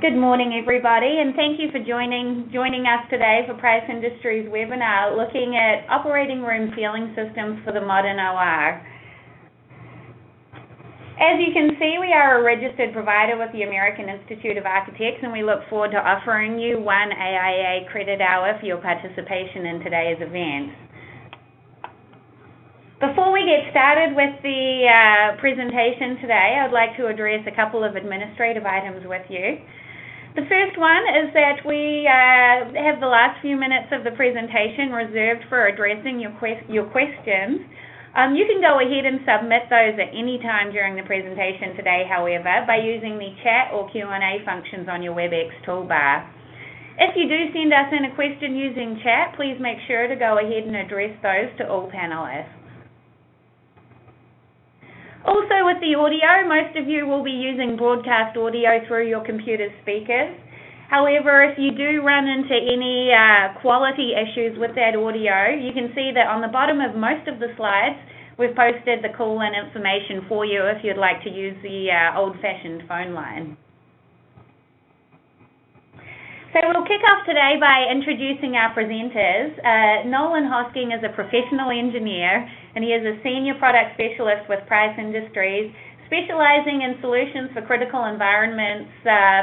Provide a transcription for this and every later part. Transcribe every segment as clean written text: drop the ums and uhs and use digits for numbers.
Good morning, everybody, and thank you for joining us today for Price Industries webinar looking at operating room ceiling systems for the modern OR. As you can see, we are a registered provider with the American Institute of Architects, and we look forward to offering you one AIA credit hour for your participation in today's event. Before we get started with the presentation today, I'd like to address a couple of administrative items with you. The first one is that we have the last few minutes of the presentation reserved for addressing your questions. You can go ahead and submit those at any time during the presentation today, however, by using the chat or Q&A functions on your Webex toolbar. If you do send us in a question using chat, please make sure to go ahead and address those to all panelists. Also with the audio, most of you will be using broadcast audio through your computer speakers. However, if you do run into any quality issues with that audio, you can see that on the bottom of most of the slides, we've posted the call-in information for you if you'd like to use the old-fashioned phone line. So we'll kick off today by introducing our presenters. Nolan Hosking is a professional engineer, and he is a senior product specialist with Price Industries, specializing in solutions for critical environments,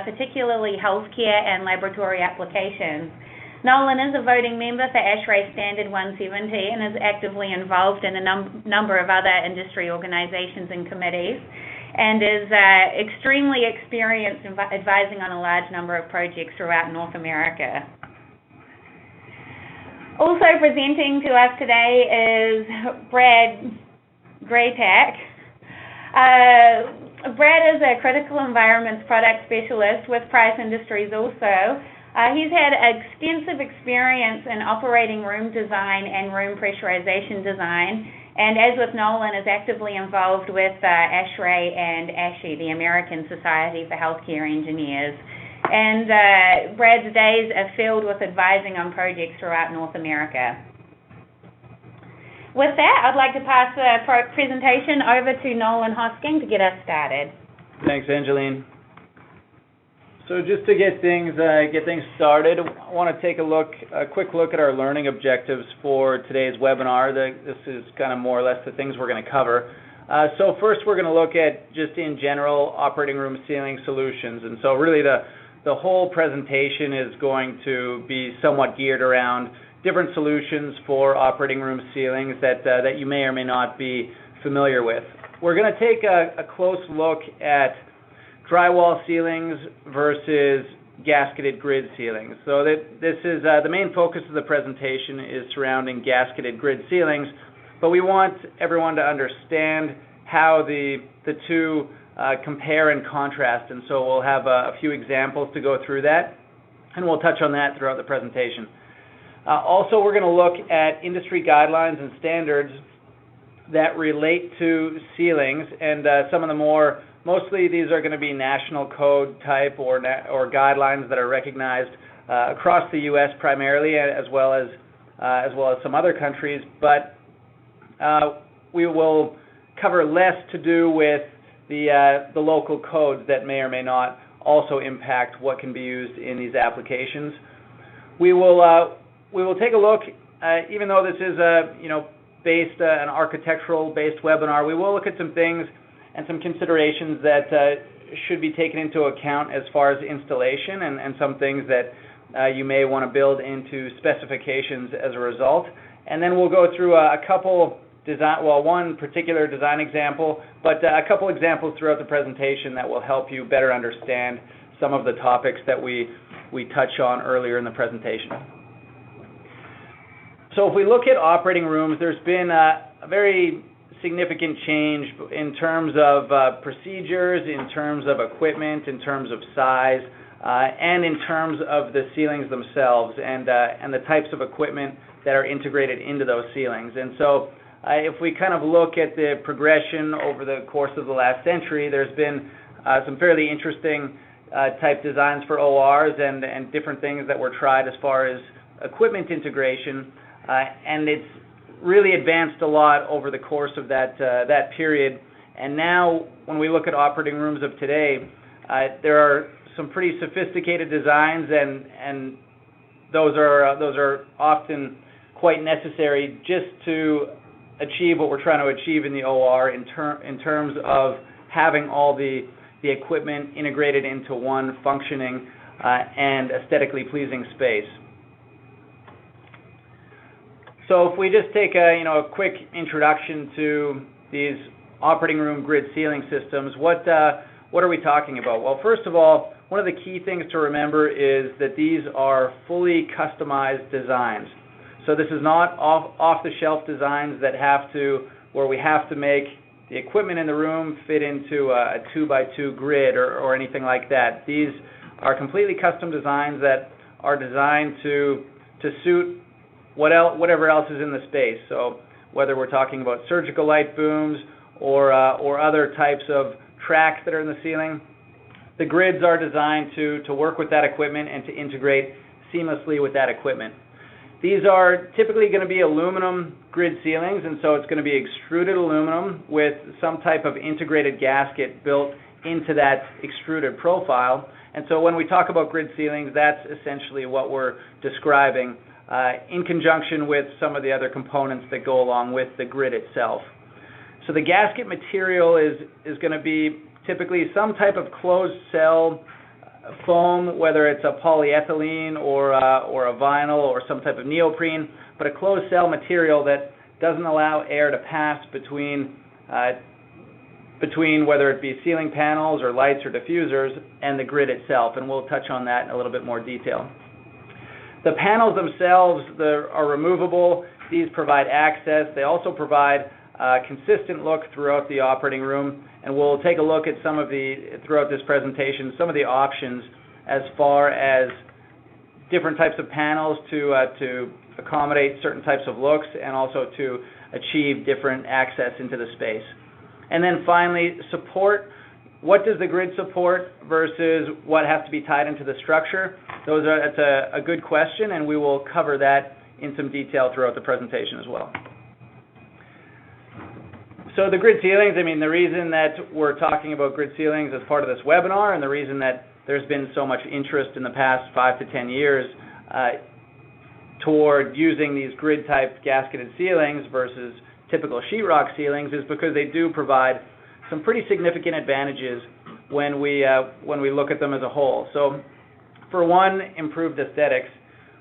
particularly healthcare and laboratory applications. Nolan is a voting member for ASHRAE Standard 170 and is actively involved in a number of other industry organizations and committees, and is extremely experienced in advising on a large number of projects throughout North America. Also presenting to us today is Brad Graytak. Brad is a critical environments product specialist with Price Industries also. He's had extensive experience in operating room design and room pressurization design, and as with Nolan, is actively involved with ASHRAE and ASHE, the American Society for Healthcare Engineers. And Brad's days are filled with advising on projects throughout North America. With that, I'd like to pass the presentation over to Nolan Hosking to get us started. Thanks, Angeline. So just to get things started, I want to take a quick look at our learning objectives for today's webinar. This is kind of more or less the things we're going to cover. So first, we're going to look at just in general operating room ceiling solutions, and so really the whole presentation is going to be somewhat geared around different solutions for operating room ceilings that you may or may not be familiar with. We're going to take a close look at drywall ceilings versus gasketed grid ceilings. So this is the main focus of the presentation is surrounding gasketed grid ceilings, but we want everyone to understand how the two compare and contrast, and so we'll have a few examples to go through that, and we'll touch on that throughout the presentation. Also, we're going to look at industry guidelines and standards that relate to ceilings, and some of the mostly these are going to be national code type or guidelines that are recognized across the U.S. primarily, as well as some other countries. But we will cover less to do with the local codes that may or may not also impact what can be used in these applications. We will take a look, even though this is an architectural-based webinar, we will look at some things and some considerations that should be taken into account as far as installation and some things that you may want to build into specifications as a result. And then we'll go through a couple one particular design example, but a couple examples throughout the presentation that will help you better understand some of the topics that we touched on earlier in the presentation. So if we look at operating rooms, there's been a very significant change in terms of procedures, in terms of equipment, in terms of size, and in terms of the ceilings themselves and the types of equipment that are integrated into those ceilings. And so if we kind of look at the progression over the course of the last century, there's been some fairly interesting type designs for ORs and different things that were tried as far as equipment integration, and it's really advanced a lot over the course of that period. And now, when we look at operating rooms of today, there are some pretty sophisticated designs, and those are often quite necessary just to achieve what we're trying to achieve in the OR in terms of having all the equipment integrated into one functioning and aesthetically pleasing space. So if we just take a quick introduction to these operating room grid ceiling systems, what are we talking about? Well, first of all, one of the key things to remember is that these are fully customized designs. So this is not off-the-shelf designs where we have to make the equipment in the room fit into a 2x2 grid or anything like that. These are completely custom designs that are designed to suit whatever else is in the space. So whether we're talking about surgical light booms or other types of tracks that are in the ceiling, the grids are designed to work with that equipment and to integrate seamlessly with that equipment. These are typically going to be aluminum grid ceilings, and so it's going to be extruded aluminum with some type of integrated gasket built into that extruded profile. And so when we talk about grid ceilings, that's essentially what we're describing in conjunction with some of the other components that go along with the grid itself. So the gasket material is going to be typically some type of closed cell foam, whether it's a polyethylene or a vinyl or some type of neoprene, but a closed cell material that doesn't allow air to pass between whether it be ceiling panels or lights or diffusers and the grid itself, and we'll touch on that in a little bit more detail. The panels themselves are removable. These provide access. They also provide a consistent look throughout the operating room, and we'll take a look at throughout this presentation, some of the options as far as different types of panels to accommodate certain types of looks and also to achieve different access into the space. And then finally, support. What does the grid support versus what has to be tied into the structure? That's a good question, and we will cover that in some detail throughout the presentation as well. So the grid ceilings, the reason that we're talking about grid ceilings as part of this webinar, and the reason that there's been so much interest in the past 5 to 10 years toward using these grid-type gasketed ceilings versus typical sheetrock ceilings is because they do provide some pretty significant advantages when we look at them as a whole. So for one, improved aesthetics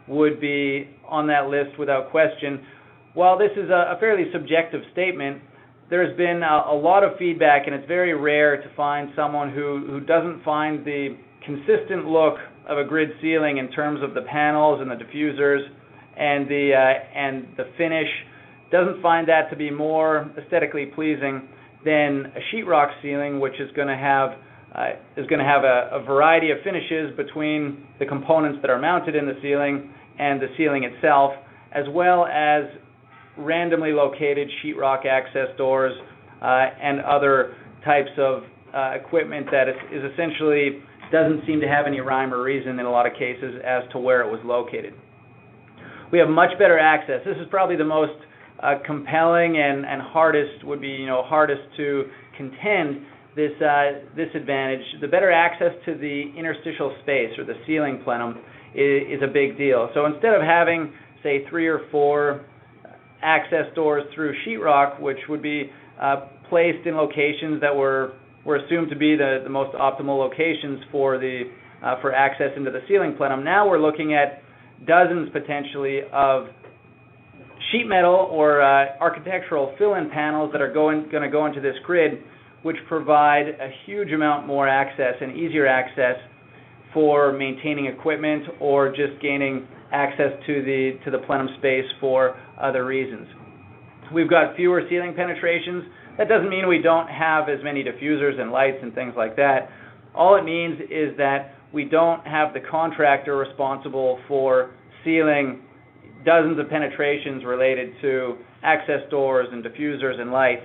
would be on that list without question. While this is a fairly subjective statement, there's been a lot of feedback, and it's very rare to find someone who doesn't find the consistent look of a grid ceiling in terms of the panels and the diffusers and the finish, doesn't find that to be more aesthetically pleasing than a sheetrock ceiling, which is going to have a variety of finishes between the components that are mounted in the ceiling and the ceiling itself, as well as randomly located sheetrock access doors and other types of equipment that is essentially doesn't seem to have any rhyme or reason in a lot of cases as to where it was located. We have much better access. This is probably the most compelling and hardest to contend this advantage. The better access to the interstitial space or the ceiling plenum is a big deal. So instead of having, say, 3 or 4 access doors through sheetrock, which would be placed in locations that were assumed to be the most optimal locations for access into the ceiling plenum, now we're looking at dozens potentially of sheet metal or architectural fill-in panels that are going to go into this grid, which provide a huge amount more access and easier access for maintaining equipment or just gaining access to the plenum space for other reasons. We've got fewer ceiling penetrations. That doesn't mean we don't have as many diffusers and lights and things like that. All it means is that we don't have the contractor responsible for sealing dozens of penetrations related to access doors and diffusers and lights.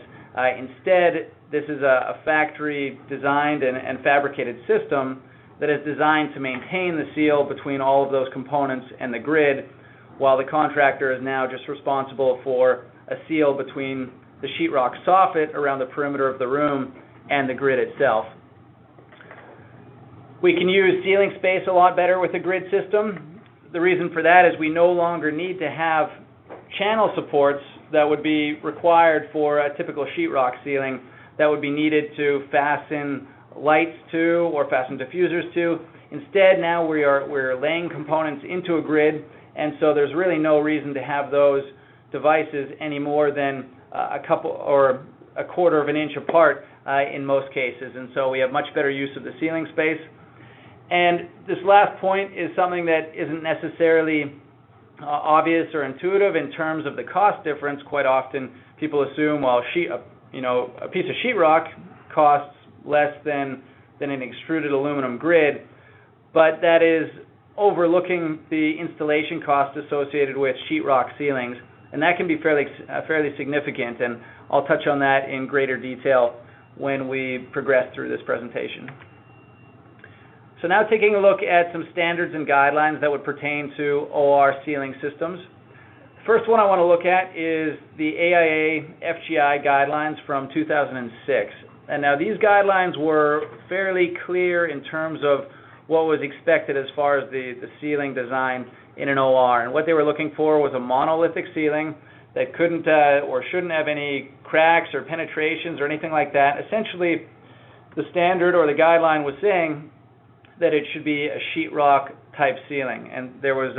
Instead, this is a factory designed and fabricated system that is designed to maintain the seal between all of those components and the grid, while the contractor is now just responsible for a seal between the sheetrock soffit around the perimeter of the room and the grid itself. We can use ceiling space a lot better with a grid system. The reason for that is we no longer need to have channel supports that would be required for a typical sheetrock ceiling that would be needed to fasten lights to or fasten diffusers to. Instead, now we're laying components into a grid, and so there's really no reason to have those devices any more than a couple or a quarter of an inch apart in most cases, and so we have much better use of the ceiling space. And this last point is something that isn't necessarily obvious or intuitive in terms of the cost difference. Quite often people assume, well, a piece of sheetrock costs less than an extruded aluminum grid, but that is overlooking the installation cost associated with sheetrock ceilings, and that can be fairly significant, and I'll touch on that in greater detail when we progress through this presentation. So now taking a look at some standards and guidelines that would pertain to OR ceiling systems. The first one I want to look at is the AIA FGI guidelines from 2006. And now these guidelines were fairly clear in terms of what was expected as far as the ceiling design in an OR. And what they were looking for was a monolithic ceiling that couldn't or shouldn't have any cracks or penetrations or anything like that. Essentially, the standard or the guideline was saying that it should be a sheetrock type ceiling, and there was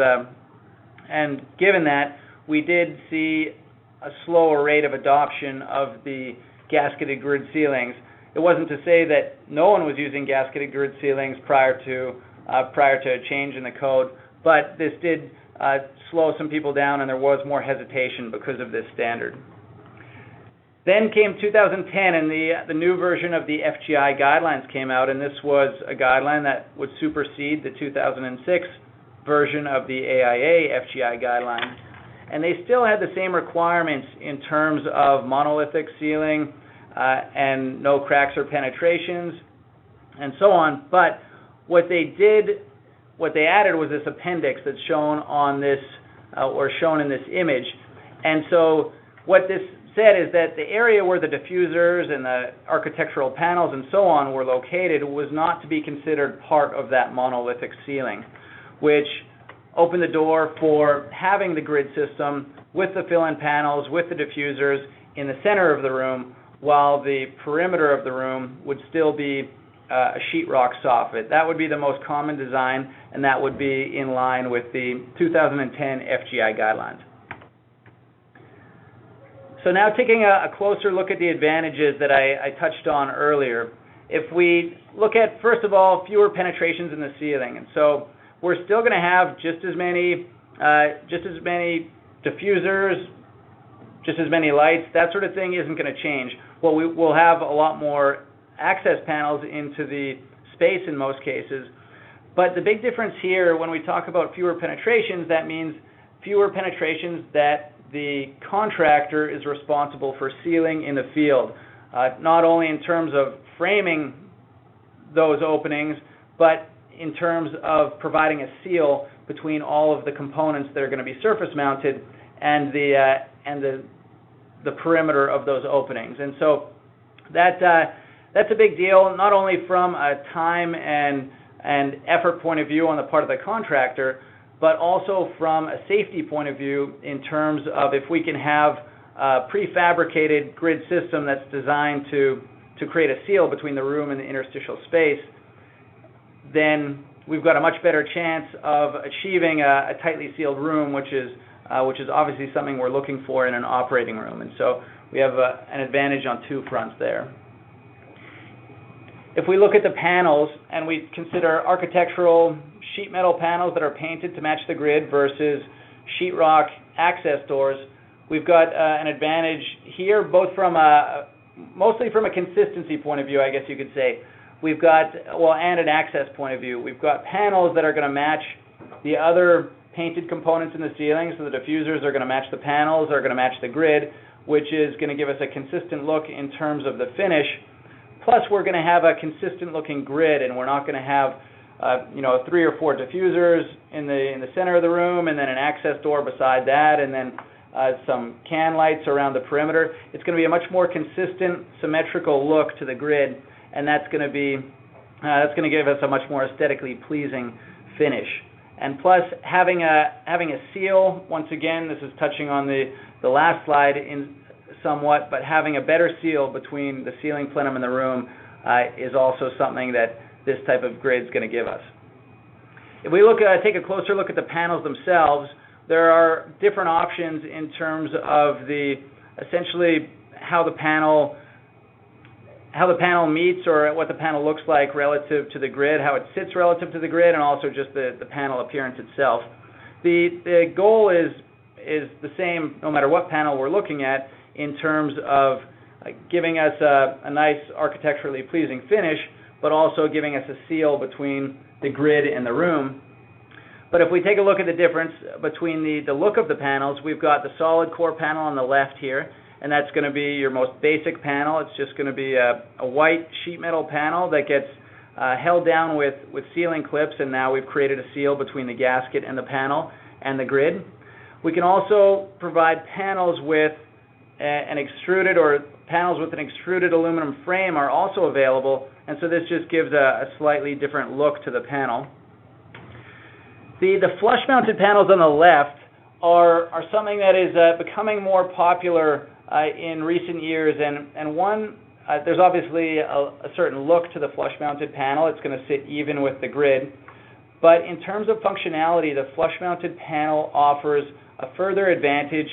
and given that, we did see a slower rate of adoption of the gasketed grid ceilings. It wasn't to say that no one was using gasketed grid ceilings prior to a change in the code, but this did slow some people down, and there was more hesitation because of this standard. Then came 2010, and the new version of the FGI guidelines came out, and this was a guideline that would supersede the 2006 version of the AIA FGI guidelines. And they still had the same requirements in terms of monolithic ceiling and no cracks or penetrations and so on, but what they added was this appendix that's shown on this, or shown in this image. And so what this said is that the area where the diffusers and the architectural panels and so on were located was not to be considered part of that monolithic ceiling, which opened the door for having the grid system with the fill-in panels, with the diffusers in the center of the room, while the perimeter of the room would still be a sheetrock soffit. That would be the most common design, and that would be in line with the 2010 FGI guidelines. So now taking a closer look at the advantages that I touched on earlier. If we look at, first of all, fewer penetrations in the ceiling, and so we're still going to have just as many diffusers, just as many lights. That sort of thing isn't going to change. Well, we'll have a lot more access panels into the space in most cases. But the big difference here, when we talk about fewer penetrations, that means fewer penetrations that the contractor is responsible for sealing in the field, not only in terms of framing those openings, but in terms of providing a seal between all of the components that are going to be surface mounted and the perimeter of those openings. And so that's a big deal, not only from a time and effort point of view on the part of the contractor, but also from a safety point of view in terms of if we can have a prefabricated grid system that's designed to create a seal between the room and the interstitial space, then we've got a much better chance of achieving a tightly sealed room, which is obviously something we're looking for in an operating room. And so we have an advantage on two fronts there. If we look at the panels and we consider architectural sheet metal panels that are painted to match the grid versus sheetrock access doors, we've got an advantage here, both from mostly from a consistency point of view, I guess you could say. We've got, well, and an access point of view. We've got panels that are going to match the other painted components in the ceiling, so the diffusers are going to match the panels, are going to match the grid, which is going to give us a consistent look in terms of the finish. Plus, we're going to have a consistent looking grid, and we're not going to have 3 or 4 diffusers in the center of the room, and then an access door beside that, and then some can lights around the perimeter. It's going to be a much more consistent, symmetrical look to the grid, and that's going to be That's going to give us a much more aesthetically pleasing finish. And plus, having a seal, once again, this is touching on the last slide in somewhat, but having a better seal between the ceiling plenum and the room is also something that this type of grid is going to give us. If we take a closer look at the panels themselves, there are different options in terms of essentially how the panel meets, or what the panel looks like relative to the grid, how it sits relative to the grid, and also just the panel appearance itself. The goal is the same no matter what panel we're looking at, in terms of giving us a nice architecturally pleasing finish, but also giving us a seal between the grid and the room. But if we take a look at the difference between the look of the panels, we've got the solid core panel on the left here, and that's going to be your most basic panel. It's just going to be a white sheet metal panel that gets held down with sealing clips, and now we've created a seal between the gasket and the panel and the grid. We can also provide panels with an extruded aluminum frame are also available, and so this just gives a slightly different look to the panel. The flush-mounted panels on the left are something that is becoming more popular in recent years, and there's obviously a certain look to the flush-mounted panel. It's going to sit even with the grid, but in terms of functionality, the flush-mounted panel offers a further advantage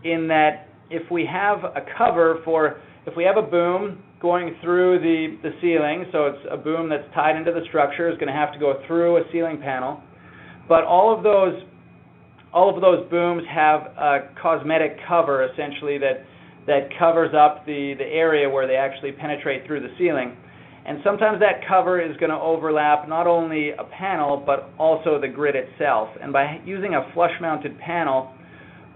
in that if we have a boom going through the ceiling, so it's a boom that's tied into the structure, is going to have to go through a ceiling panel, but all of those booms have a cosmetic cover, essentially, that covers up the area where they actually penetrate through the ceiling. And sometimes that cover is going to overlap not only a panel, but also the grid itself. And by using a flush-mounted panel,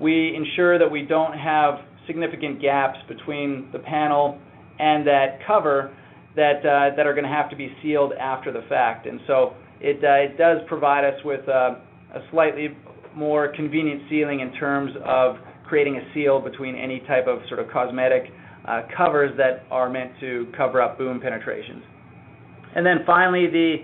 we ensure that we don't have significant gaps between the panel and that cover that are going to have to be sealed after the fact. And so it does provide us with a slightly more convenient sealing in terms of creating a seal between any type of sort of cosmetic covers that are meant to cover up boom penetrations. And then finally, the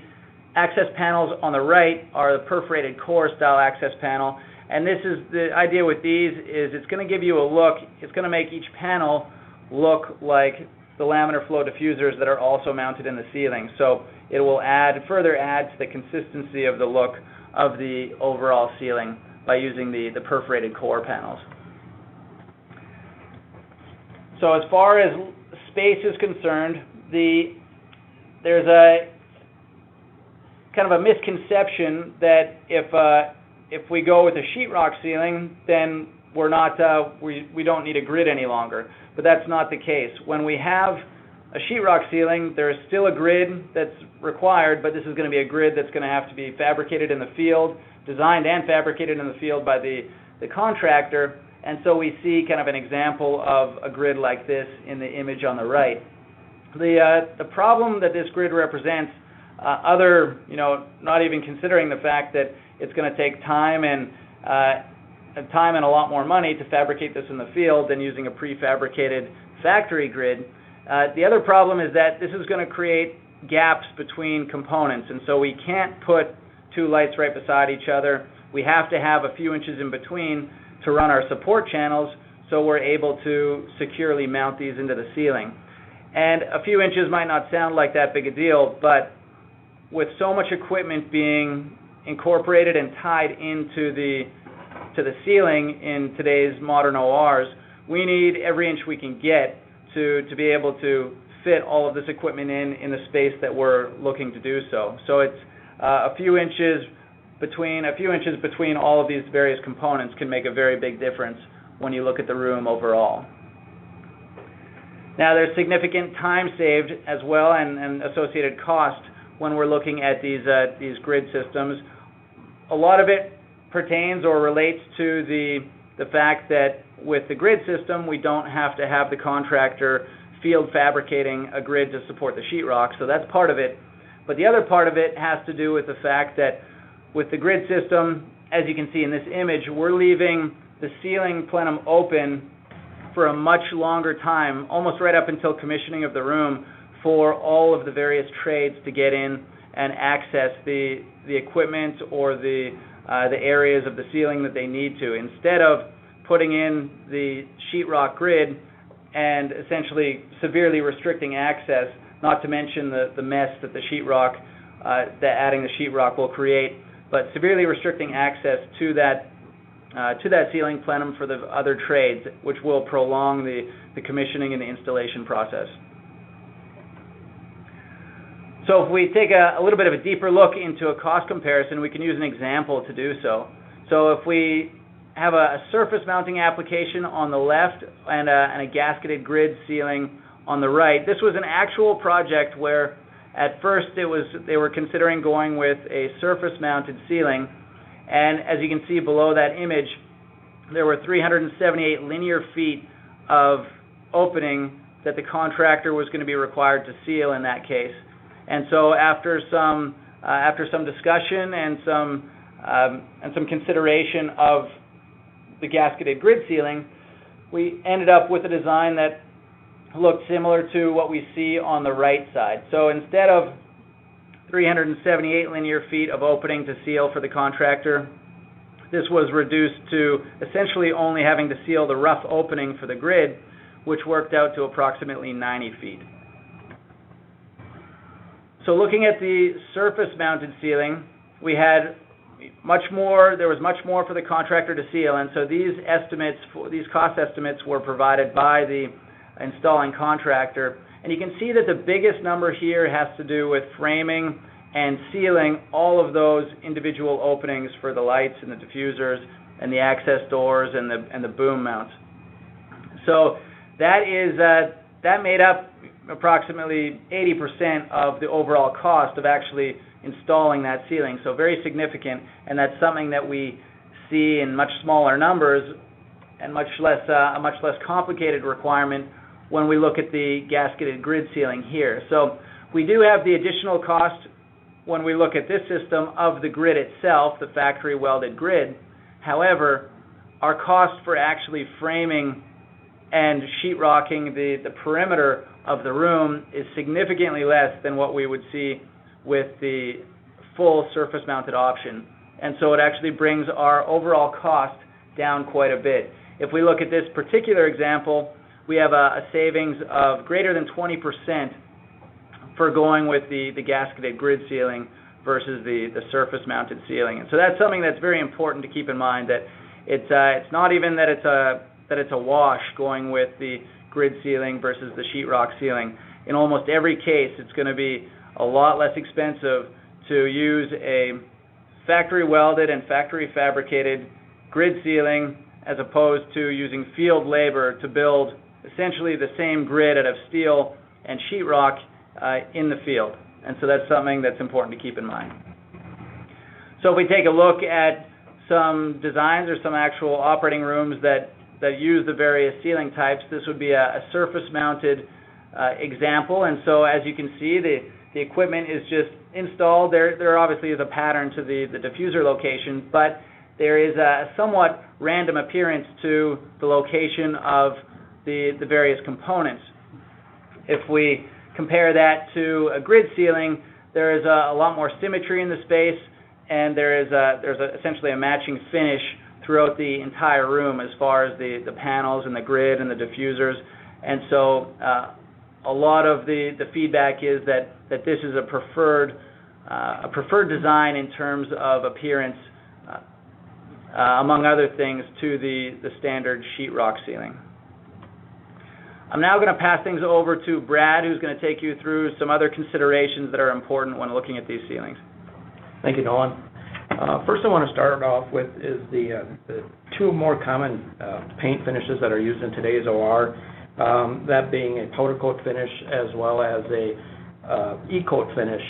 access panels on the right are the perforated core style access panel. And this is the idea with these is it's going to give you a look, it's going to make each panel look like the laminar flow diffusers that are also mounted in the ceiling. So it will further add to the consistency of the look of the overall ceiling by using the perforated core panels. So as far as space is concerned, there's a kind of a misconception that if we go with a sheetrock ceiling, then we don't need a grid any longer. But that's not the case. When we have a sheetrock ceiling, there is still a grid that's required, but this is going to be a grid that's going to have to be fabricated in the field, designed and fabricated in the field by the contractor. And so we see kind of an example of a grid like this in the image on the right. The problem that this grid represents, not even considering the fact that it's going to take time and a lot more money to fabricate this in the field than using a prefabricated factory grid. The other problem is that this is going to create gaps between components, and so we can't put two lights right beside each other. We have to have a few inches in between to run our support channels, so we're able to securely mount these into the ceiling. And a few inches might not sound like that big a deal, but with so much equipment being incorporated and tied into the ceiling in today's modern ORs, we need every inch we can get to be able to fit all of this equipment in the space that we're looking to do so. So it's a few inches between all of these various components can make a very big difference when you look at the room overall. Now, there's significant time saved as well and associated cost when we're looking at these grid systems. A lot of it pertains or relates to the fact that with the grid system, we don't have to have the contractor field fabricating a grid to support the sheetrock, so that's part of it. But the other part of it has to do with the fact that with the grid system, as you can see in this image, we're leaving the ceiling plenum open for a much longer time, almost right up until commissioning of the room, for all of the various trades to get in and access the equipment or the areas of the ceiling that they need to. Instead of putting in the sheetrock grid and essentially severely restricting access, not to mention the mess that the sheetrock, that adding the sheetrock will create, but severely restricting access to that ceiling plenum for the other trades, which will prolong the commissioning and the installation process. So if we take a little bit of a deeper look into a cost comparison, we can use an example to do so. So if we have a surface mounting application on the left and a gasketed grid ceiling on the right, this was an actual project where at first they were considering going with a surface mounted ceiling, and as you can see below that image, there were 378 linear feet of opening that the contractor was going to be required to seal in that case. And so after some discussion and some consideration of the gasketed grid ceiling, we ended up with a design that looked similar to what we see on the right side. So instead of 378 linear feet of opening to seal for the contractor, this was reduced to essentially only having to seal the rough opening for the grid, which worked out to approximately 90 feet. So looking at the surface-mounted ceiling, we had there was much more for the contractor to seal, and so these cost estimates were provided by the installing contractor. And you can see that the biggest number here has to do with framing and sealing all of those individual openings for the lights and the diffusers and the access doors and the boom mounts. So that made up approximately 80% of the overall cost of actually installing that ceiling. So very significant, and that's something that we see in much smaller numbers and a much less complicated requirement when we look at the gasketed grid ceiling here. So we do have the additional cost when we look at this system of the grid itself, the factory welded grid. However, our cost for actually framing and sheetrocking the perimeter of the room is significantly less than what we would see with the full surface mounted option. And so it actually brings our overall cost down quite a bit. If we look at this particular example, we have a savings of greater than 20% for going with the gasketed grid ceiling versus the surface mounted ceiling. And so that's something that's very important to keep in mind, that it's not even that it's a wash going with the grid ceiling versus the sheetrock ceiling. In almost every case, it's going to be a lot less expensive to use a factory welded and factory fabricated grid ceiling as opposed to using field labor to build essentially the same grid out of steel and sheetrock in the field. And so that's something that's important to keep in mind. So if we take a look at some designs or some actual operating rooms that use the various ceiling types, this would be a surface mounted example. And so as you can see, the equipment is just installed. There obviously is a pattern to the diffuser location, but there is a somewhat random appearance to the location of the various components. If we compare that to a grid ceiling, there is a lot more symmetry in the space, and there's essentially a matching finish throughout the entire room as far as the panels and the grid and the diffusers. And so a lot of the feedback is that this is a preferred design in terms of appearance, among other things, to the standard sheetrock ceiling. I'm now going to pass things over to Brad, who's going to take you through some other considerations that are important when looking at these ceilings. Thank you, Nolan. First I want to start off with is the two more common paint finishes that are used in today's OR, that being a powder coat finish as well as a e-coat finish.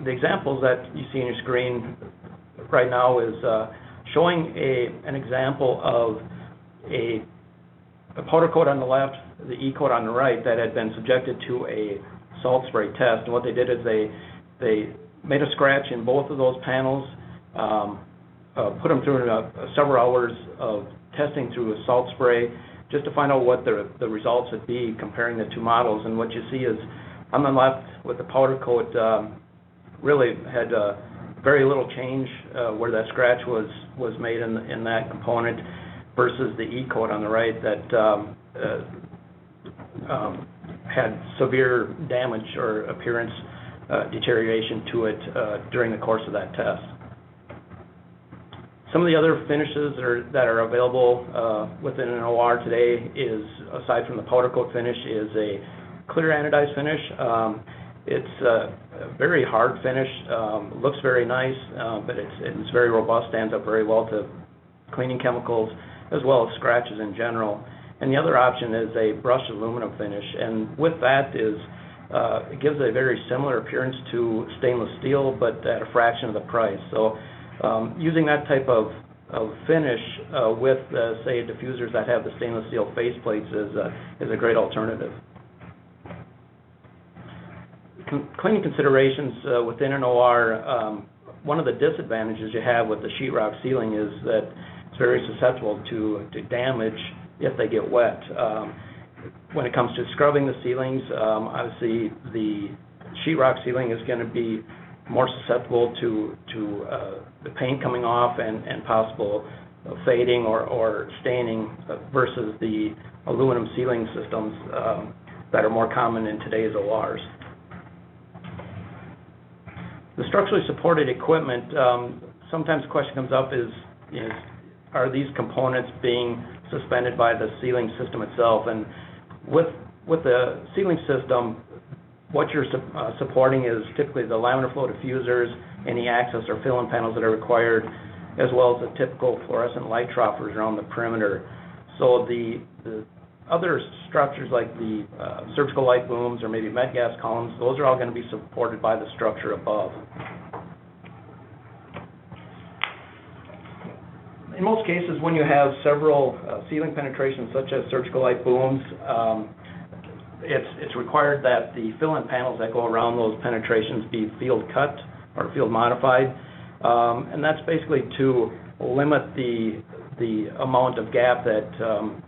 The examples that you see on your screen right now is showing an example of a powder coat on the left, the e-coat on the right, that had been subjected to a salt spray test. And what they did is they made a scratch in both of those panels, put them through several hours of testing through a salt spray just to find out what the results would be comparing the two models. And what you see is On the left, with the powder coat, really had very little change where that scratch was made in that component versus the E-coat on the right that had severe damage or appearance deterioration to it during the course of that test. Some of the other finishes that are available within an OR today is, aside from the powder coat finish, is a clear anodized finish. It's a very hard finish, looks very nice, but it's very robust, stands up very well to cleaning chemicals as well as scratches in general. And the other option is a brushed aluminum finish, and with that is it gives a very similar appearance to stainless steel, but at a fraction of the price. So using that type of finish with, say, diffusers that have the stainless steel faceplates is a great alternative. Cleaning considerations within an OR, one of the disadvantages you have with the sheetrock sealing is that it's very susceptible to damage if they get wet. When it comes to scrubbing the ceilings, obviously the sheetrock sealing is going to be more susceptible to the paint coming off and possible fading or staining versus the aluminum sealing systems that are more common in today's ORs. The structurally supported equipment, sometimes the question comes up is are these components being suspended by the sealing system itself? And with the sealing system, what you're supporting is typically the laminar flow diffusers, any access or fill-in panels that are required, as well as the typical fluorescent light troughers around the perimeter. So the other structures like the surgical light booms or maybe med gas columns, those are all going to be supported by the structure above. In most cases, when you have several ceiling penetrations such as surgical light booms, it's required that the fill-in panels that go around those penetrations be field cut or field modified, and that's basically to limit the amount of gap that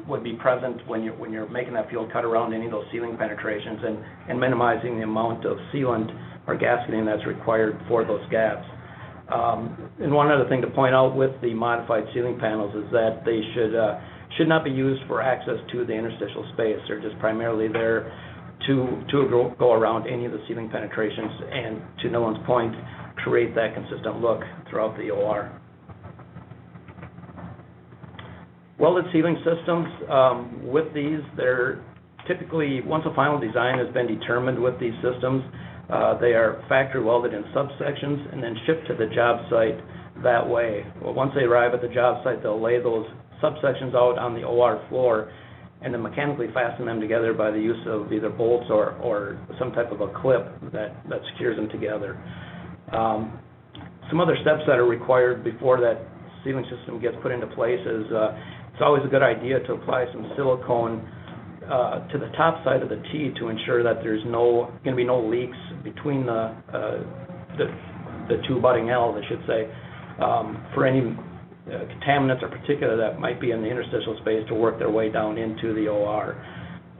would be present when you're making that field cut around any of those ceiling penetrations and minimizing the amount of sealant or gasketing that's required for those gaps. And one other thing to point out with the modified ceiling panels is that they should not be used for access to the interstitial space. They're just primarily there to go around any of the ceiling penetrations and, to Nolan's point, create that consistent look throughout the OR. Welded ceiling systems, with these, they're typically, once a final design has been determined with these systems, they are factory welded in subsections and then shipped to the job site that way. Well, once they arrive at the job site, they'll lay those subsections out on the OR floor and then mechanically fasten them together by the use of either bolts or some type of a clip that secures them together. Some other steps that are required before that ceiling system gets put into place is it's always a good idea to apply some silicone to the top side of the tee to ensure that there's going to be no leaks between the two butting L's, I should say, for any contaminants or particulate that might be in the interstitial space to work their way down into the OR.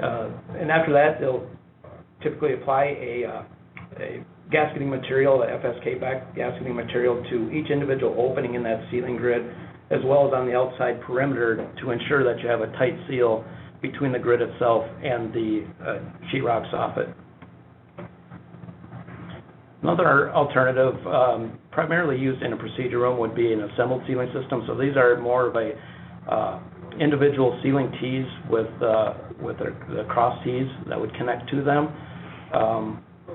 And after that, they'll typically apply a gasketing material, the FSK back gasketing material, to each individual opening in that ceiling grid, as well as on the outside perimeter to ensure that you have a tight seal between the grid itself and the sheetrock soffit. Another alternative, primarily used in a procedure room, would be an assembled ceiling system. So these are more of a individual ceiling tees with the cross tees that would connect to them.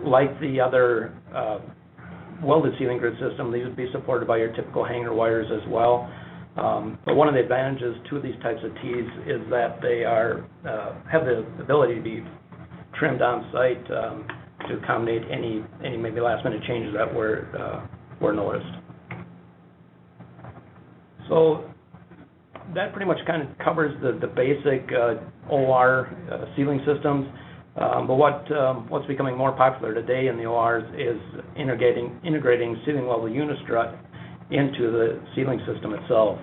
Like the other welded ceiling grid system, these would be supported by your typical hanger wires as well. But one of the advantages to these types of tees is that they have the ability to be trimmed on site to accommodate any maybe last minute changes that were noticed. So that pretty much kind of covers the basic OR ceiling systems. But what's becoming more popular today in the ORs is integrating ceiling level unistrut into the ceiling system itself.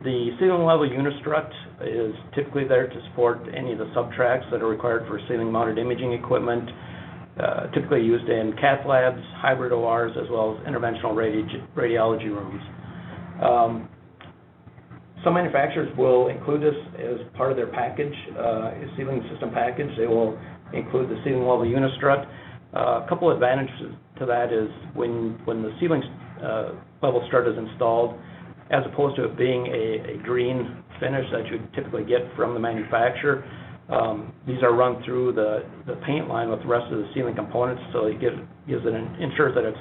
The ceiling level unistrut is typically there to support any of the subtracks that are required for ceiling mounted imaging equipment, typically used in cath labs, hybrid ORs, as well as interventional radiology rooms. Some manufacturers will include this as part of their package, ceiling system package. They will include the ceiling level unistrut. A couple advantages to that is when the ceiling level strut is installed, as opposed to it being a green finish that you typically get from the manufacturer, these are run through the paint line with the rest of the ceiling components, so it ensures that it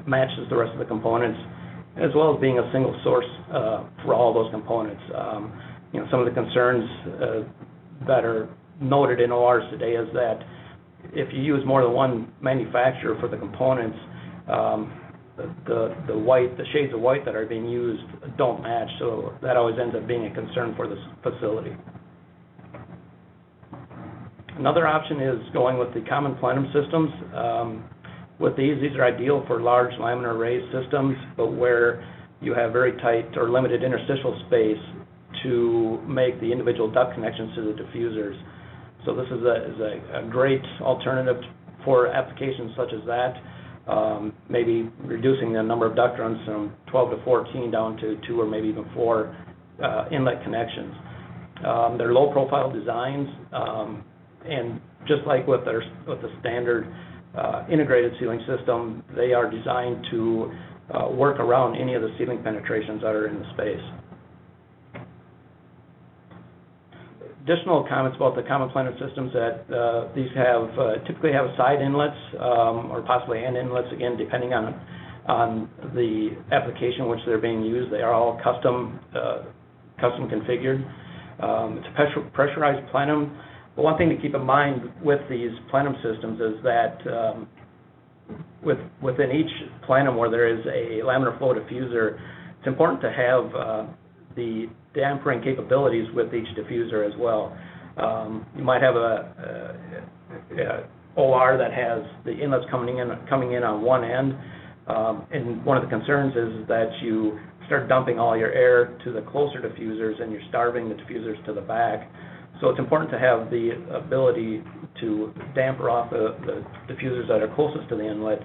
matches the rest of the components, as well as being a single source for all those components. Some of the concerns that are noted in ORs today is that if you use more than one manufacturer for the components, the shades of white that are being used don't match, so that always ends up being a concern for this facility. Another option is going with the common plenum systems. With these are ideal for large laminar raised systems, but where you have very tight or limited interstitial space to make the individual duct connections to the diffusers. So this is a great alternative for applications such as that, maybe reducing the number of duct runs from 12 to 14 down to 2 or maybe even 4 inlet connections. They're low profile designs, and just like with the standard integrated ceiling system, they are designed to work around any of the ceiling penetrations that are in the space. Additional comments about the common plenum systems that these typically have side inlets or possibly end inlets, again depending on the application in which they're being used. They are all custom configured. It's a pressurized plenum. But one thing to keep in mind with these plenum systems is that within each plenum where there is a laminar flow diffuser, it's important to have the dampering capabilities with each diffuser as well. You might have a OR that has the inlets coming in on one end, and one of the concerns is that you start dumping all your air to the closer diffusers and you're starving the diffusers to the back. So it's important to have the ability to damper off the diffusers that are closest to the inlet,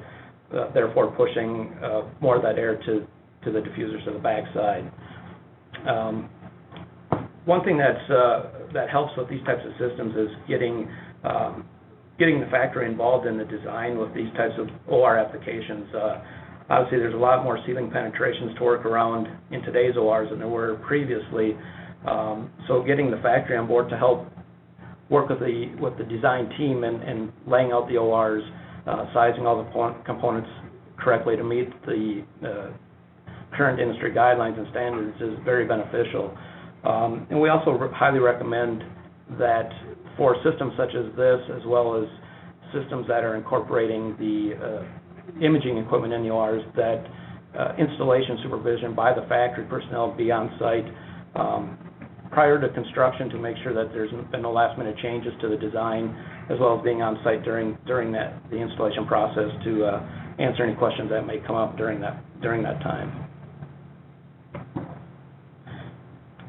therefore pushing more of that air to the diffusers to the back side. One thing that helps with these types of systems is getting the factory involved in the design with these types of OR applications. Obviously, there's a lot more ceiling penetrations to work around in today's ORs than there were previously. So getting the factory on board to help work with the design team and laying out the ORs, sizing all the components correctly to meet the current industry guidelines and standards is very beneficial. And we also highly recommend that for systems such as this, as well as systems that are incorporating the imaging equipment in the ORs, that installation supervision by the factory personnel be on site prior to construction to make sure that there's been no last minute changes to the design, as well as being on site during the installation process to answer any questions that may come up during that time.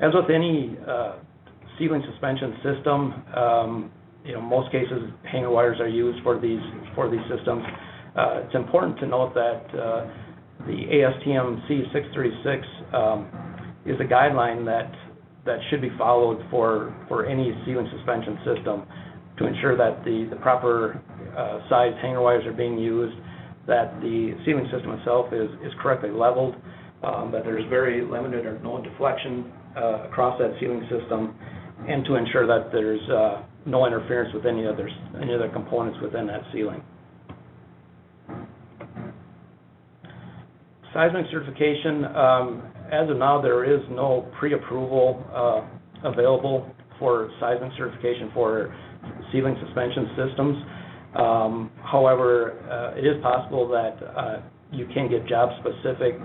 As with any ceiling suspension system, most cases hanger wires are used for these systems. It's important to note that the ASTM C636 is a guideline that should be followed for any ceiling suspension system to ensure that the proper size hanger wires are being used, that the ceiling system itself is correctly leveled, that there's very limited or no deflection across that ceiling system, and to ensure that there's no interference with any other components within that ceiling. Seismic certification, as of now, there is no pre-approval available for seismic certification for ceiling suspension systems. However, it is possible that you can get job-specific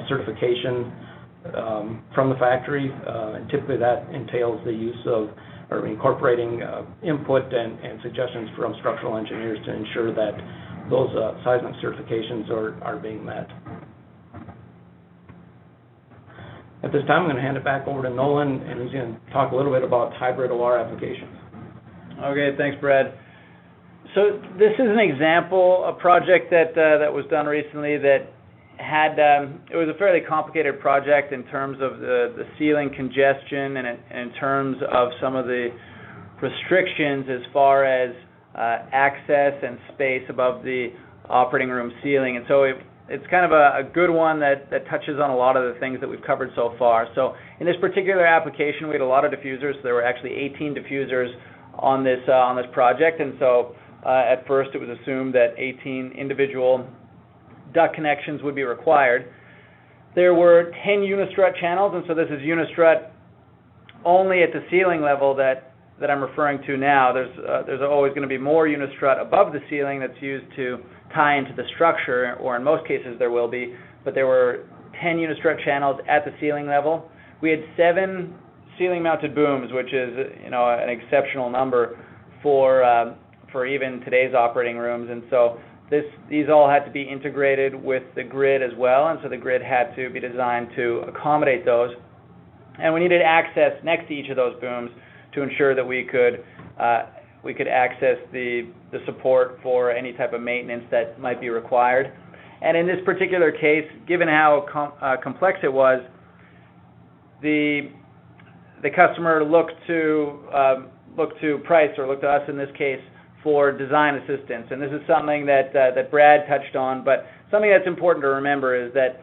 certification from the factory, and typically that entails the use of or incorporating input and suggestions from structural engineers to ensure that those seismic certifications are being met. At this time, I'm going to hand it back over to Nolan, and he's going to talk a little bit about hybrid OR applications. Okay, thanks, Brad. So this is an example, a project that was done recently that had, it was a fairly complicated project in terms of the ceiling congestion and in terms of some of the restrictions as far as access and space above the operating room ceiling. And so it's kind of a good one that touches on a lot of the things that we've covered so far. So in this particular application, we had a lot of diffusers. There were actually 18 diffusers on this project, and so at first it was assumed that 18 individual duct connections would be required. There were 10 unistrut channels, and so this is unistrut only at the ceiling level that I'm referring to now. There's always going to be more unistrut above the ceiling that's used to tie into the structure, or in most cases there will be, but there were 10 unistrut channels at the ceiling level. We had 7 ceiling mounted booms, which is an exceptional number for even today's operating rooms, and so these all had to be integrated with the grid as well, and so the grid had to be designed to accommodate those. And we needed access next to each of those booms to ensure that we could access the support for any type of maintenance that might be required. And in this particular case, given how complex it was, the customer looked to Price, or looked to us in this case, for design assistance. And this is something that Brad touched on, but something that's important to remember is that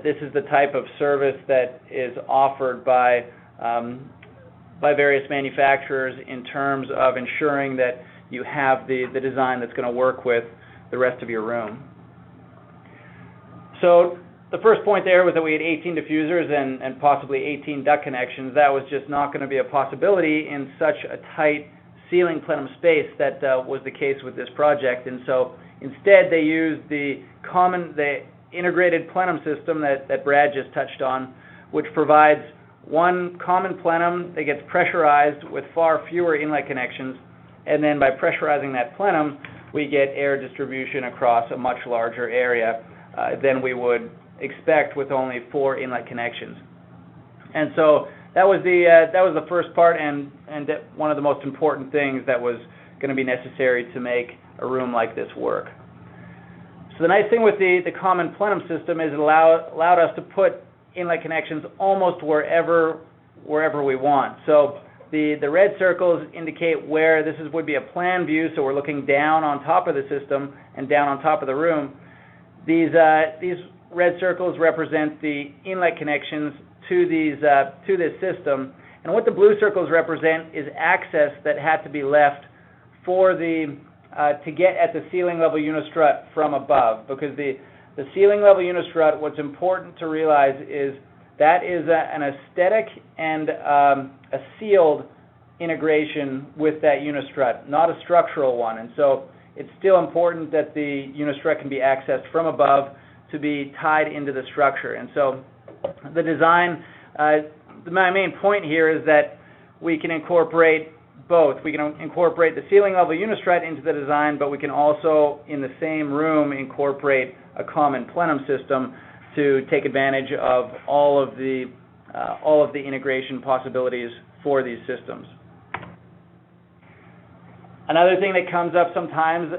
this is the type of service that is offered by various manufacturers in terms of ensuring that you have the design that's going to work with the rest of your room. So the first point there was that we had 18 diffusers and possibly 18 duct connections. That was just not going to be a possibility in such a tight ceiling plenum space that was the case with this project. And so instead they used the integrated plenum system that Brad just touched on, which provides one common plenum that gets pressurized with far fewer inlet connections, and then by pressurizing that plenum, we get air distribution across a much larger area than we would expect with only 4 inlet connections. And so that was the first part, and one of the most important things that was going to be necessary to make a room like this work. So the nice thing with the common plenum system is it allowed us to put inlet connections almost wherever we want. So the red circles indicate where this would be a plan view, so we're looking down on top of the system and down on top of the room. These red circles represent the inlet connections to this system, and what the blue circles represent is access that had to be left for to get at the ceiling level unistrut from above, because the ceiling level unistrut, what's important to realize is that is an aesthetic and a sealed integration with that unistrut, not a structural one. And so it's still important that the unistrut can be accessed from above to be tied into the structure. And so the design, my main point here is that we can incorporate both. We can incorporate the ceiling level unistrut into the design, but we can also, in the same room, incorporate a common plenum system to take advantage of all of the integration possibilities for these systems. Another thing that comes up sometimes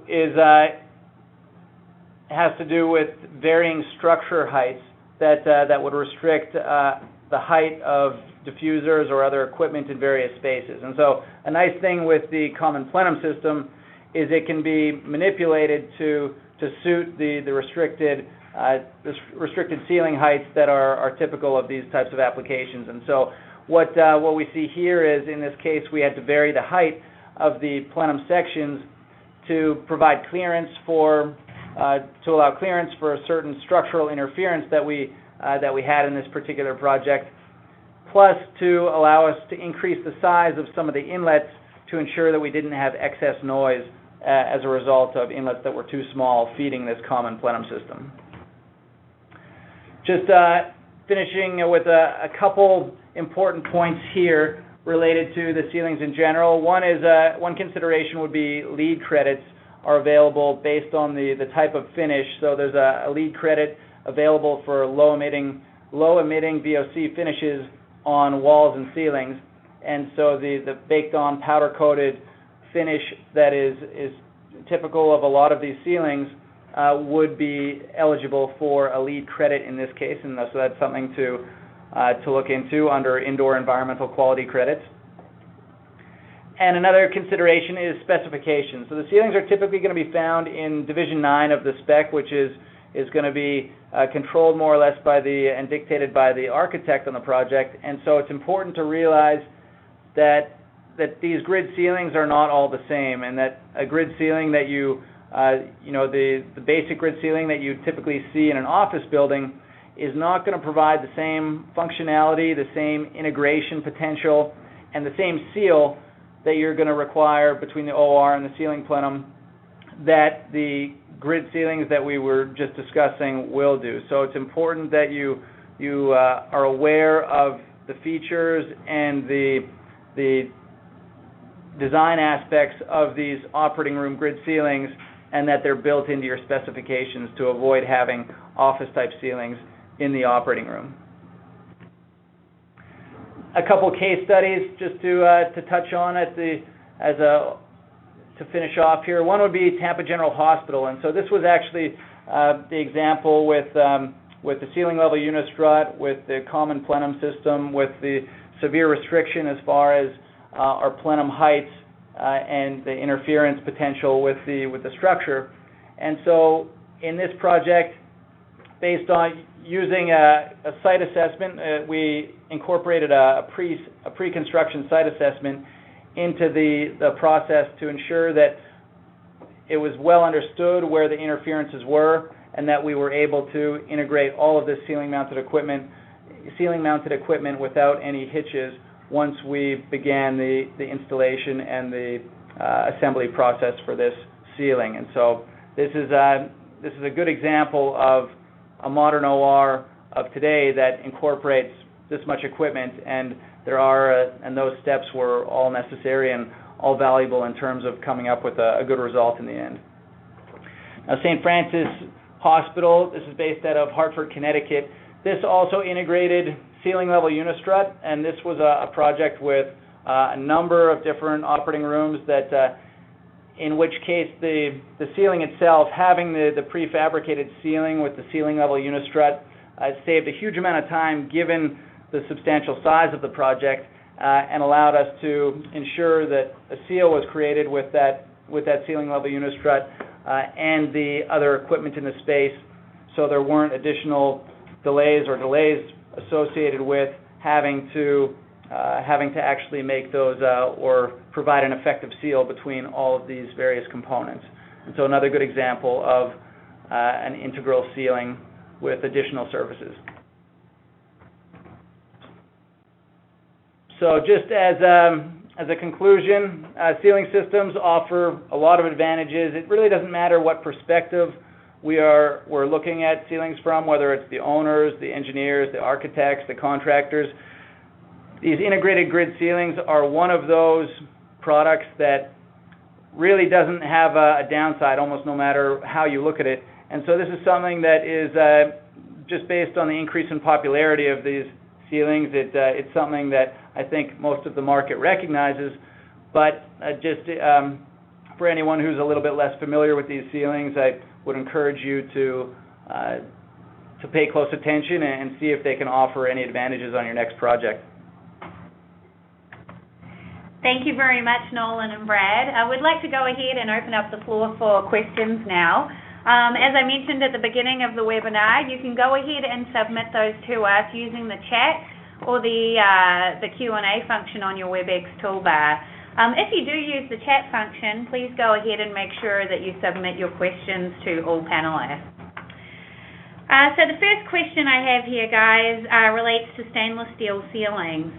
is has to do with varying structure heights that would restrict the height of diffusers or other equipment in various spaces. And so a nice thing with the common plenum system is it can be manipulated to suit the restricted ceiling heights that are typical of these types of applications. And so what we see here is, in this case, we had to vary the height of the plenum sections to provide clearance to allow clearance for a certain structural interference that we had in this particular project, plus to allow us to increase the size of some of the inlets to ensure that we didn't have excess noise as a result of inlets that were too small feeding this common plenum system. Just finishing with a couple important points here related to the ceilings in general. One consideration would be LEED credits are available based on the type of finish. So there's a LEED credit available for low emitting low-emitting VOC finishes on walls and ceilings, and so the baked-on powder-coated finish that is typical of a lot of these ceilings would be eligible for a LEED credit in this case, and so that's something to look into under indoor environmental quality credits. And another consideration is specifications. So the ceilings are typically going to be found in Division 9 of the spec, which is going to be controlled more or less by and dictated by the architect on the project. And so it's important to realize that these grid ceilings are not all the same, and that a grid ceiling that the basic grid ceiling that you typically see in an office building is not going to provide the same functionality, the same integration potential, and the same seal that you're going to require between the OR and the ceiling plenum that the grid ceilings that we were just discussing will do. So it's important that you are aware of the features and the design aspects of these operating room grid ceilings, and that they're built into your specifications to avoid having office-type ceilings in the operating room. A couple case studies just to touch on to finish off here. One would be Tampa General Hospital, and so this was actually the example with the ceiling level unistrut, with the common plenum system, with the severe restriction as far as our plenum heights and the interference potential with the structure. And so in this project, based on using a site assessment, we incorporated a pre-construction site assessment into the process to ensure that it was well understood where the interferences were, and that we were able to integrate all of this ceiling-mounted equipment without any hitches once we began the installation and the assembly process for this ceiling. And so this is a good example of a modern OR of today that incorporates this much equipment, and those steps were all necessary and all valuable in terms of coming up with a good result in the end. Now, St. Francis Hospital, this is based out of Hartford, Connecticut. This also integrated ceiling level unistrut, and this was a project with a number of different operating rooms that in which case the ceiling itself, having the prefabricated ceiling with the ceiling level unistrut, saved a huge amount of time given the substantial size of the project, and allowed us to ensure that a seal was created with that ceiling level unistrut and the other equipment in the space, so there weren't additional delays associated with having to actually make those or provide an effective seal between all of these various components. And so another good example of an integral sealing with additional services. So just as a conclusion, ceiling systems offer a lot of advantages. It really doesn't matter what perspective we're looking at ceilings from, whether it's the owners, the engineers, the architects, the contractors. These integrated grid ceilings are one of those products that really doesn't have a downside almost no matter how you look at it. And so this is something that is just based on the increase in popularity of these ceilings. It's something that I think most of the market recognizes, but for anyone who's a little bit less familiar with these ceilings, I would encourage you to pay close attention and see if they can offer any advantages on your next project. Thank you very much, Nolan and Brad. I would like to go ahead and open up the floor for questions now. As I mentioned at the beginning of the webinar, you can go ahead and submit those to us using the chat or the Q&A function on your Webex toolbar. If you do use the chat function, please go ahead and make sure that you submit your questions to all panelists. So the first question I have here, guys, relates to stainless steel ceilings.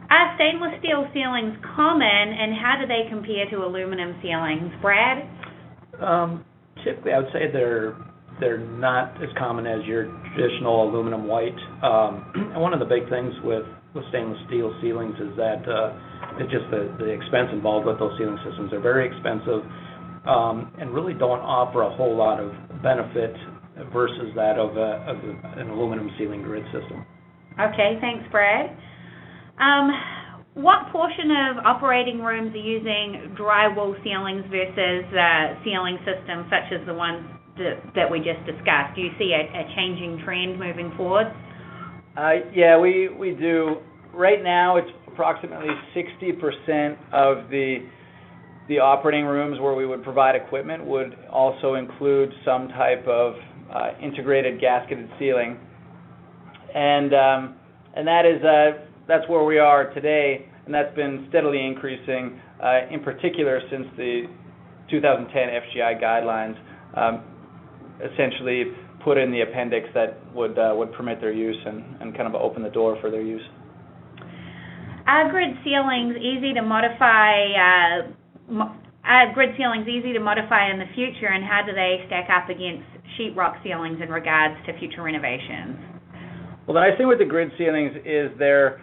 Are stainless steel ceilings common, and how do they compare to aluminum ceilings? Brad? Typically, I would say they're not as common as your traditional aluminum white. And one of the big things with stainless steel ceilings is that it's just the expense involved with those ceiling systems. They're very expensive and really don't offer a whole lot of benefit versus that of an aluminum ceiling grid system. Okay, thanks, Brad. What portion of operating rooms are using drywall ceilings versus ceiling systems such as the ones that we just discussed? Do you see a changing trend moving forward? Yeah, we do. Right now, it's approximately 60% of the operating rooms where we would provide equipment would also include some type of integrated gasketed ceiling, and that's where we are today, and that's been steadily increasing, in particular since the 2010 FGI guidelines essentially put in the appendix that would permit their use and kind of open the door for their use. Are grid ceilings easy to modify? In the future, and how do they stack up against sheetrock ceilings in regards to future renovations? Well, the nice thing with the grid ceilings is they're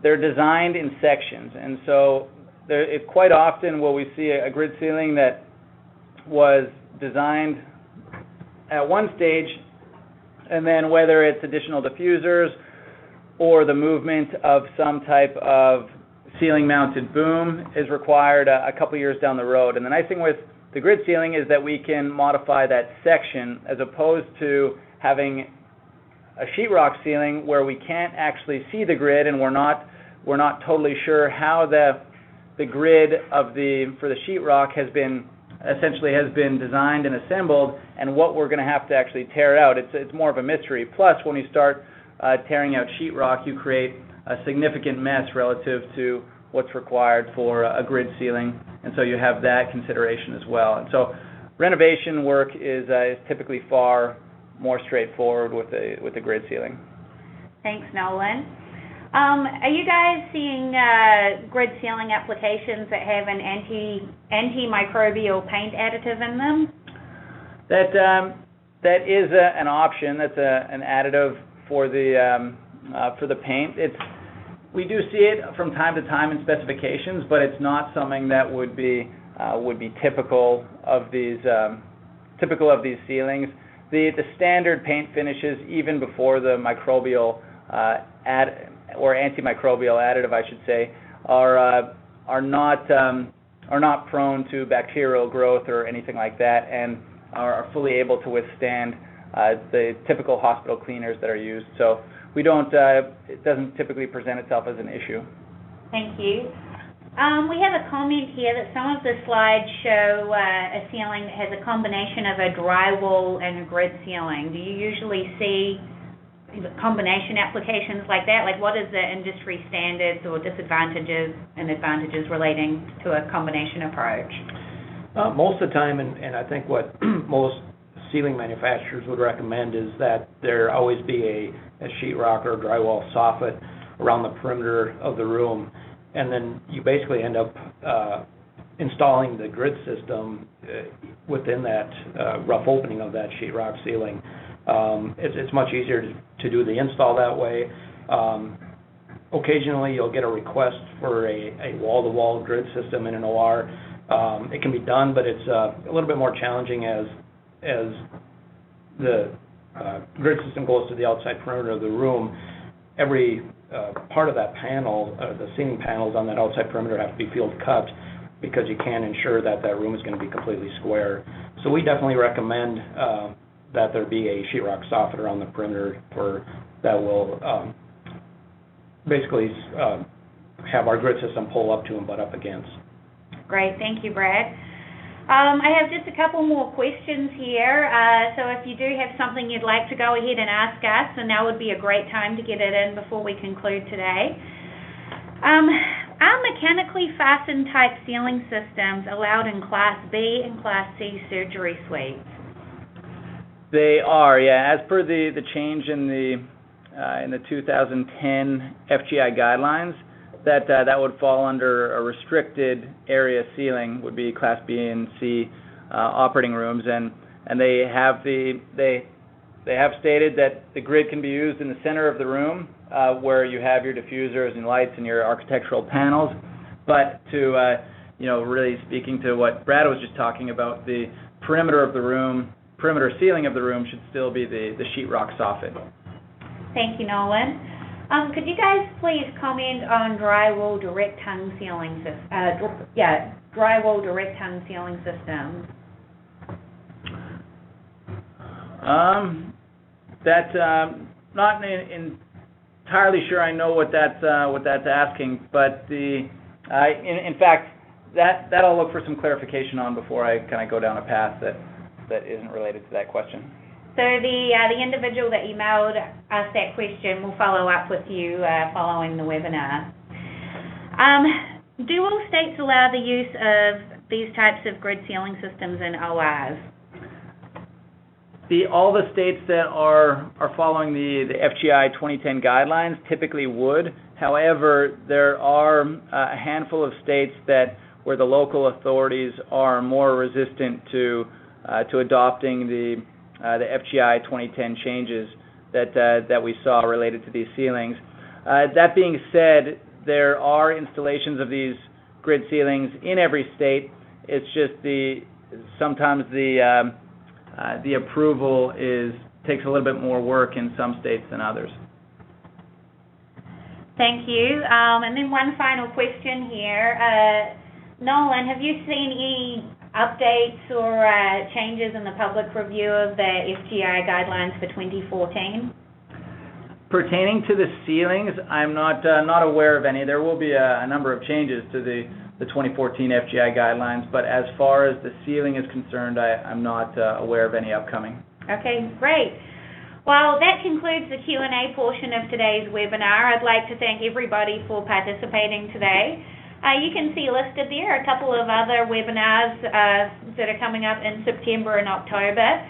designed in sections, and so quite often will we see a grid ceiling that was designed at one stage, and then whether it's additional diffusers or the movement of some type of ceiling-mounted boom is required a couple years down the road. And the nice thing with the grid ceiling is that we can modify that section as opposed to having a sheetrock ceiling where we can't actually see the grid and we're not totally sure how the grid for the sheetrock has been designed and assembled, and what we're going to have to actually tear out. It's more of a mystery. Plus, when you start tearing out sheetrock, you create a significant mess relative to what's required for a grid ceiling, and so you have that consideration as well. And so renovation work is typically far more straightforward with the grid ceiling. Thanks, Nolan. Are you guys seeing grid ceiling applications that have an antimicrobial paint additive in them? That is an option. That's an additive for the paint. We do see it from time to time in specifications, but it's not something that would be typical of these ceilings. The standard paint finishes, even before the microbial antimicrobial additive, I should say, are not prone to bacterial growth or anything like that, and are fully able to withstand the typical hospital cleaners that are used. So we don't. It doesn't typically present itself as an issue. Thank you. We have a comment here that some of the slides show a ceiling that has a combination of a drywall and a grid ceiling. Do you usually see combination applications like that? Like, what is the industry standards or disadvantages and advantages relating to a combination approach? Most of the time, and I think what most ceiling manufacturers would recommend is that there always be a sheetrock or a drywall soffit around the perimeter of the room, and then you basically end up installing the grid system within that rough opening of that sheetrock ceiling. It's much easier to do the install that way. Occasionally you'll get a request for a wall-to-wall grid system in an OR. It can be done, but it's a little bit more challenging as the grid system goes to the outside perimeter of the room. Every part of that panel, the ceiling panels on that outside perimeter have to be field cut because you can't ensure that room is going to be completely square. So we definitely recommend that there be a sheetrock soffit around the perimeter that will basically have our grid system pull up to and butt up against. Great, thank you, Brad. I have just a couple more questions here, so if you do have something you'd like to go ahead and ask us, then now would be a great time to get it in before we conclude today. Are mechanically fastened type ceiling systems allowed in Class B and Class C surgery suites? They are, yeah. As per the change in the 2010 FGI guidelines, that would fall under a restricted area ceiling, would be Class B and C operating rooms, and they have stated that the grid can be used in the center of the room where you have your diffusers and lights and your architectural panels. But to really speaking to what Brad was just talking about, the perimeter ceiling of the room should still be the sheetrock soffit. Thank you, Nolan. Could you guys please comment on drywall direct hung ceiling drywall direct hung ceiling systems? Not entirely sure I know what that's asking, but in fact, that I'll look for some clarification on before I kind of go down a path that isn't related to that question. So the individual that emailed us that question will follow up with you following the webinar. Do all states allow the use of these types of grid ceiling systems in ORs? All the states that are following the FGI 2010 guidelines typically would. However, there are a handful of states where the local authorities are more resistant to adopting the FGI 2010 changes that we saw related to these ceilings. That being said, there are installations of these grid ceilings in every state. It's just sometimes the approval takes a little bit more work in some states than others. Thank you. And then one final question here. Nolan, have you seen any updates or changes in the public review of the FGI guidelines for 2014? Pertaining to the ceilings, I'm not aware of any. There will be a number of changes to the 2014 FGI guidelines, but as far as the ceiling is concerned, I'm not aware of any upcoming. Okay, great. Well, that concludes the Q&A portion of today's webinar. I'd like to thank everybody for participating today. You can see listed there a couple of other webinars that are coming up in September and October.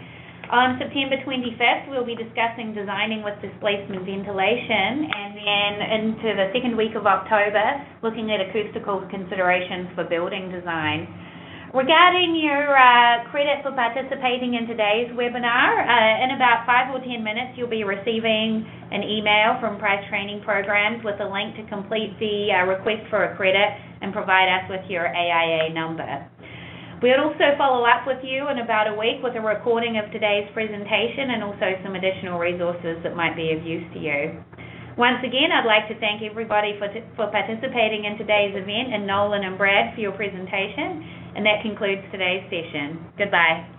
On September 25th, we'll be discussing designing with displacement ventilation, and then into the second week of October, looking at acoustical considerations for building design. Regarding your credit for participating in today's webinar, in about 5 or 10 minutes, you'll be receiving an email from Price Training Programs with a link to complete the request for a credit and provide us with your AIA number. We'll also follow up with you in about a week with a recording of today's presentation and also some additional resources that might be of use to you. Once again, I'd like to thank everybody for participating in today's event, and Nolan and Brad for your presentation, and that concludes today's session. Goodbye.